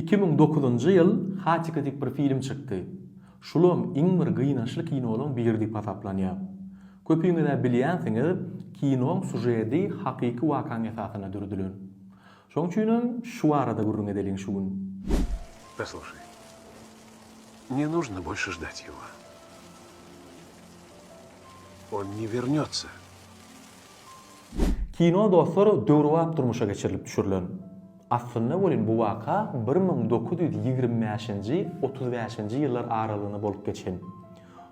2009-njy ýyl Hachika diýip bir film çykdy. Şulom iň bir gynançly kinolaryň biri diýip hasaplanýar. Köpüňizde bilýänsiňiz, kinoň sujeti hakyky wakaň esasyna dürdülen. Şoň üçin şu arada gurrun edeliň şu gün. Послушай, не нужно больше ждать его. Он не вернется. Kino dostlar döwrewap durmuşa geçirilip düşürilen. Aslında bolin bu waka 1925-nji 35-nji ýyllar aralygyna bolup geçen.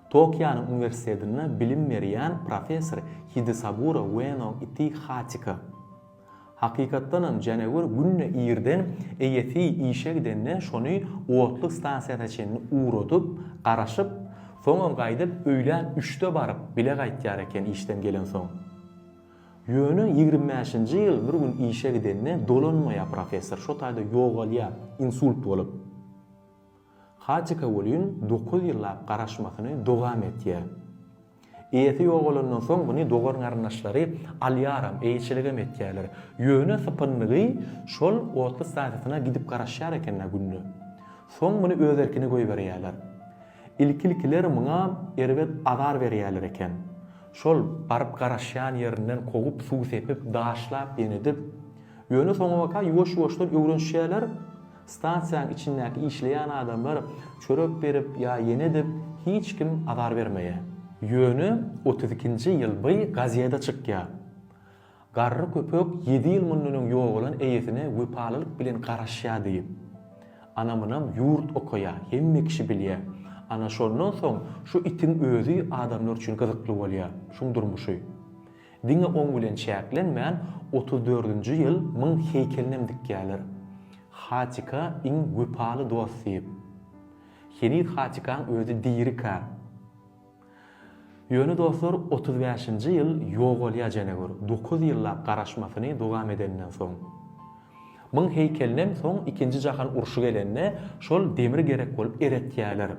Tokyonyň uniwersitetinde bilim berýän professor Hidesaburo Ueno iti Hachika. Hakykatdanam janawar günne ýerden eýeti işe gidenne şonu owatlyk stansiýada çenini uğradyp, garaşyp, soňam gaýdyp öýlen 3-de baryp bile gaýtýar eken işden gelen soň. Ýöne 25-nji ýyl bir gün işe gidenne dolanmaýa professor şo taýda ýogalýa, insult bolup. Hachika bolýan 9 ýyllap garaşmasyny dowam etýär. Eýeti ýogalandan soň buny dogar garnaşlary alýaram, eýçiligem etýärler. Ýöne sypynlygy şol owatly stansiýasyna gidip garaşýar ekenler günni. Soň buny öz erkine goýup berýärler. İlkiler muňa erbet azar berýärler eken. Şol baryp garaşýan ýerinden kogup suw sepip daşlap ýenedip, ýöne soňa waka ýuwaş-ýuwaşdan öwrenşýärler. Stansiýanyň içindäki işleýän adamlar çörek berip ýa ýenedip hiç kim azar bermeýär. Ýöne 32-nji ýyl by gaziýada çykýar. Garry köpek 7 ýyl mundan ýogalan eýetine wypalylyk bilen garaşýar diýip. Anamynam ýurt okaýar, hemme kişi bilýär. Ana şondan soň şu itin özü adamlar üçin gyzykly bolýar. Şuň durmuşy. Diňe oň bilen çäklenmän 34-nji ýyl myň heykelinem dikýärler. Hachika iň wypaly dosty. Henit Hachikaň özü diýrika. Ýöne dostlar 35-nji ýyl ýogalýa janawar 9 ýyllap garaşmasyny dowam edenden soň. Myň heykelinem soň 2-nji jahan uruşy gelende şol demir gerek bolup eretýärler.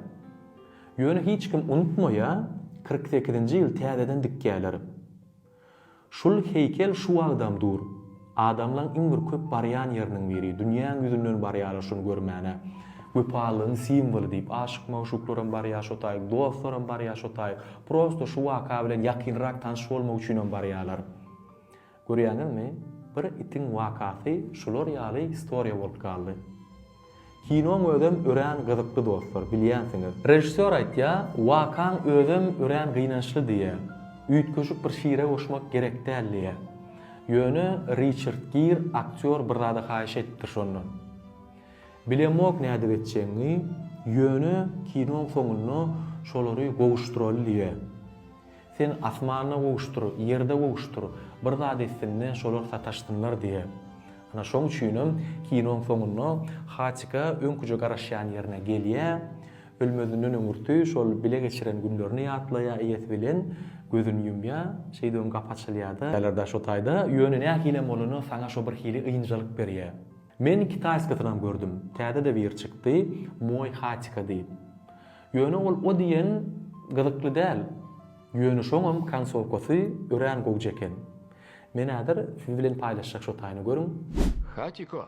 Ýöne hiç kim unutmaýa 48-nji ýyl täzeden dikýärler. Şol heykel şu adamdyr. Adamlaryň iň bir köp barýan ýeriniň biri, dünýäň ýüzünden barýar şunu görmäne. Wypalyň simwolu diýip aşyk mawşuklaryň barýar şo taý, dostlaryň barýar şo taý, prosto şu waka bilen ýakynrak tanış bolmak üçin barýarlar. Görýäňizmi? Bir itin wakasy şular ýaly historia bolup galdy. Kinoň özüm ören gyzykly dostlar, bilýänsiňiz. Rejissor aýtýar, wakaň özüm ören gynançly diýär. Üýtgeşik bir şiire goşmak gerek däl diýär. Ýöne Richard Gere aktyor bir rada haýyş etdi şondan. Bilemok näde geçýäni, ýöne kinoň soňuny şolary gowuşduraly diýär. Sen asmanyna gowuşdur, ýerde gowuşdur, bir zat etsinne şolar sataşdynlar diýär. Ana şoň üçin kinoň soňuny Hachika öňküje garaşýan ýerine gelýär, ölmezini öňürtü, şol bile geçiren günlerini ýatlaýa eýet bilen gözüni ýumýar, şeýden gapaçylýarda. Ýalarda şo taýda ýöne nähile moluny saňa şo bir hili ýynjylyk berýär. Men kitayskadan gördüm. Täze de bir çykdy, Moy Hachika diýip. Ýöne ol o diýen gyzykly däl. Ýöne şoňam konsowkasy ören gowjy eken. Men häzir siz bilen paýlaşjak şo taýny görüň. Хатико.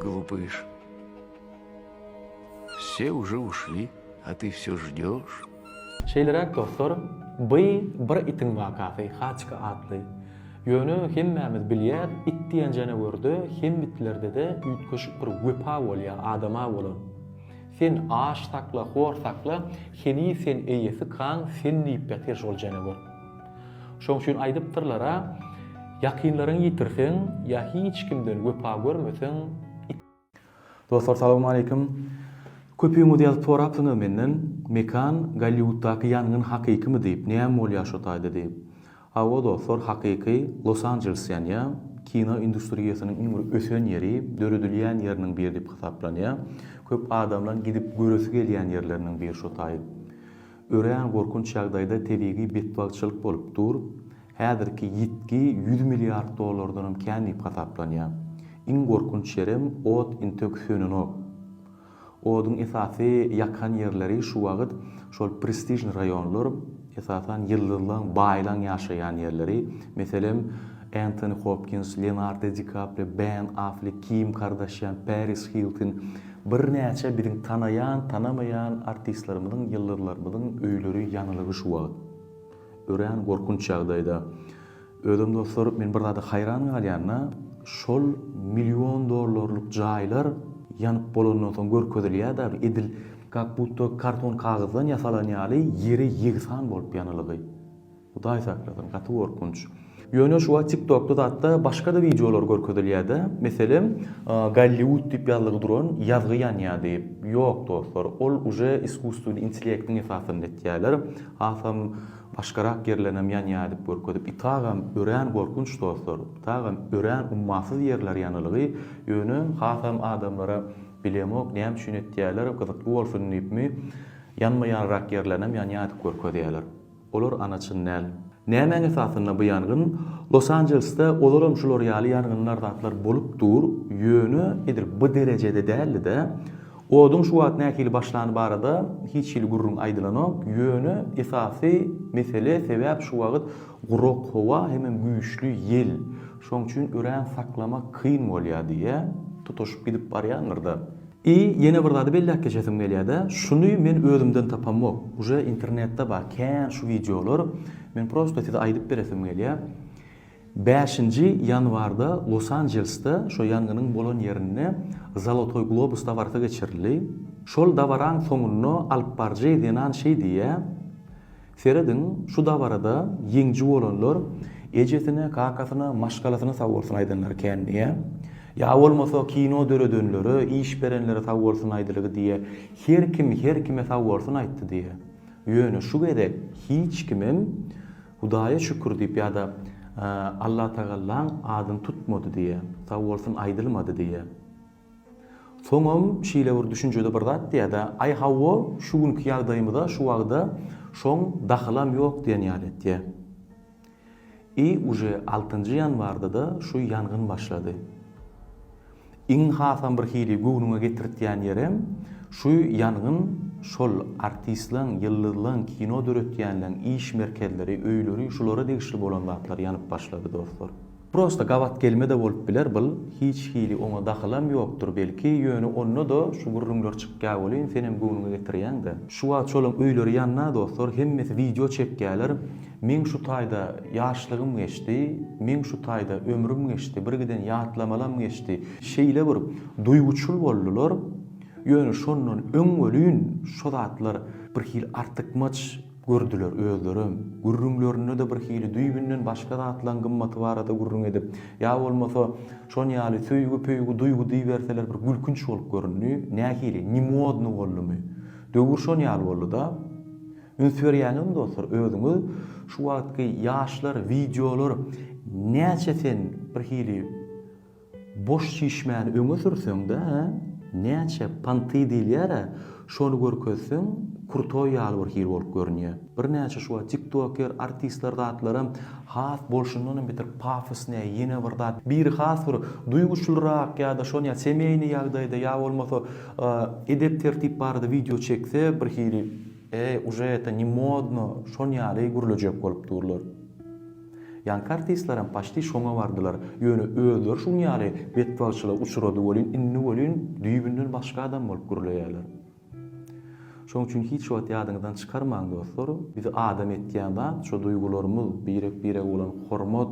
Глупыш. Все уже ушли, а ты все ждешь. Şeýlerek dostlar, bu bir itin wakasy, Hachika adly. Ýöne hemmämiz bilýär, it diýen janawerde hem bitlerde de üýtgeşik bir wepa bolýar, adama bolan. Sen aş sakla, hor sakla, heni sen eýesi kaň, sen diýip beter şol janawar. Şoň üçin aýdypdyrlar, ýakynlaryň ýitirseň, ýa hiç kimden wepa görmeseň. Dostlar, salamu aleykum. Köpüňiz ýazyp sorapsyňyz menden, mekan Hollywooddaky ýanyň hakykymı diýip, näme bolýar şo taýda diýip. Awa dostlar, hakyky Los Angeles ýa kino industriýasynyň iň bir ösen ýeri, döredilýän ýeriniň biri diýip hasaplanýar. Köp adamlar gidip göresi gelýän ýerleriniň biri şo taý. Ören gorkunç ýagdaýda tebigi betbagçylyk bolup dur. Häzirki ýitki $100 milliard dollardan kän diýip hasaplanýar. Iň gorkunç ýerim ot infeksiýonyny. Oduň esasy yakan yerleri şu wagt şol prestijli rayonlar, esasan ýyldyzlaň, baýlaň ýaşaýan yerleri. Meselem Anthony Hopkins, Leonardo DiCaprio, Ben Affleck, Kim Kardashian, Paris Hilton, bir näçe biziň tanayan, tanamayan artistlarymyzyň, ýyldyzlarymyzyň öýleri ýanylygy şu wagt. Ören gorkunç ýagdaýda. Ödüm dostlar, men bir zada hayran galýanna, şol milyon dollarlyk jaýlar ýanyp bolandan soň görkezilýär, edil kak budda karton kagazdan ýasalanýaly ýeri ýygsan bolup ýanylygy. Hudaý saklasyn, gaty gorkunç. Ýöne şuwa TikTok'da da başga da videolar görkezilýär. Meselem Hollywood diýip ýazlygy duran ýazgy ýanýady. Ýok dostlar, ol uje iskustuny intellektiň esasynda etýärler. Hasam başgarak yerlenem ýanýady diýip görkezip, itagam ören gorkunç dostlar. Itagam ören ummasyz yerler ýanylygy ýöne hasam adamlara bilemok, näme üçin etýärler, gyzykly bolsun diýipmi ýanmaýanrak yerlenem ýanýady diýip görkezýärler. Olar anaçyn näl? Näme esasynda bu ýangyn Los Angeles'ta olaram şular ýaly ýangynlar zatlar bolup dur, ýöne edir bu derejede däldi-de. Oduň şu wagt näkili başlany barada hiç ýyl gurrun aýdylanok, ýöne esasy mesele sebäp şu wagt gurok howa hemem güýçlü ýel. Şoň üçin ören saklamak kyn bolýar diýe tutuşup gidip barýanlar-da. Ýene bir zady belläk geçesim gelýär-de. Şuny men özümden tapamok. Uje internetde bar, kän şu videolar. Men prosto size aýdyp beresim gelýär. 5-nji ýanwarda Los Angeles'ta şo ýangynyň bolan ýerine Zolotoy Globus dawarty geçirildi. Şol dawaraň soňuny alyp barjy denen şey diýe. Seredin şu dawarada ýeňji bolanlar ejesine, kakasyna, maşgalasyna sawursun aýdanlar kän diýe. Ya bolmasa kino döredönleri, iş berenlere sawursun aýdylygy diýe. Her kime sawursun aýtdy diýe. Ýöne şu gerek hiç kimim Hudaýa şükür diýip ýa-da Allah Tagallaň adyny tutmady diýe, sawursun aýdylmady diýe. Soňam şeýle bir düşünjede bir zat diýe-de, ay hawa şu günkü ýagdaýymyzda şu wagda şoň daxlam ýok diýen ýalet diýe. Uje 6-njy ýanwarda da şu ýangyn başlady. Iň hasam bir hili göwnüňe getirtýän ýerem şu ýangyn şol artistlaň, ýyldyzlaň, kino döretýänlaň iş merkezleri, öýleri şulara degişli bolan zatlar ýanyp başlady dostlar. Prosta gawat gelmede bolup biler, bil hiç hili ona daxlam ýokdur belki, ýöne onu da şu gurrunlar çykýar bolýan, senem göwnüňe getirýän-de. Şu wagt şolaň öýleri ýanna dostlar, hemmesi video çekýärler. Men şu taýda ýaşlygym geçdi, men şu taýda ömrüm geçdi, bir giden ýatlamalam geçdi. Şeýle bir duýguçul boldular. Ýöne şondan öňölün şu zatlar bir hil artykmaç gördüler özlerim. Gurrunlaryny da bir hili duýgundan başga zatlaryň gymmaty barada gurrun edip, ýa bolmasa şon ýaly söýgü duýgu diýberseler bir gülkünç bolup görünýär. Nähili, nimodny boldumy? Döwür şon ýaly boldy da. Ünsürýäňim dostlar, özüňiz şu wagtky ýaşlar, videolar näçe sen bir hili boş şişmän öňe sürseň-de, näçe panty dilýär, şonu görkezseň kurtoy ýaly bir hil bolup görünýär. Bir näçe şu TikToker artistler zatlarym has bolşundan beter pafosny ýene bir zat bir has bir duýguçulrak ýa-da şoňa semeýni ýagdaýda ýa bolmasa edep tertip barada video çekse bir hili уже это не модно, şon ýaly gürlejek bolup durlar. Ýani artistlaram paşty şoňa bardylar. Ýöne özler şoň ýaly betbalçylar uçurady bolýan, inni bolýan, düýbünden başga adam bolup gürleýärler. Şoň üçin hiç wagt ýadyňyzdan çykarmaň dostlar. Bizi adam etýän zat, şo duýgularymyz, birek bolan hormat,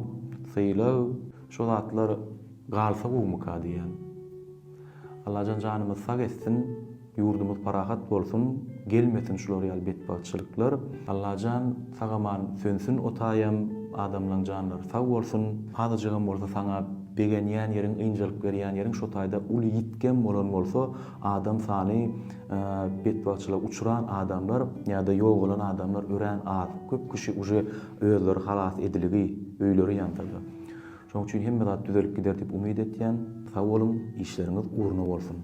syýlaw, şo zatlar galsa gowmuka diýen. Allah janymyz sag etsin. Yurdumuz parahat bolsun, gelmesin şular ýaly betbaçylyklar. Allahan sagaman sönsin otayam, adamlaryň janlary sag bolsun. Hazırjygam bolsa saňa begenýän ýeriň, ynjylyk berýän ýeriň şo taýda uly ýitgen bolan bolsa, adam sany betbaçylyk uçuran adamlar ýa-da ýok bolan adamlar ören az. Köp kişi uje özleri halas ediligi, öýleri ýantyrdy. Şoň üçin hemme zat düzelip gider diýip umyt etýän. Sag bolun, işleriniz uğruna bolsun.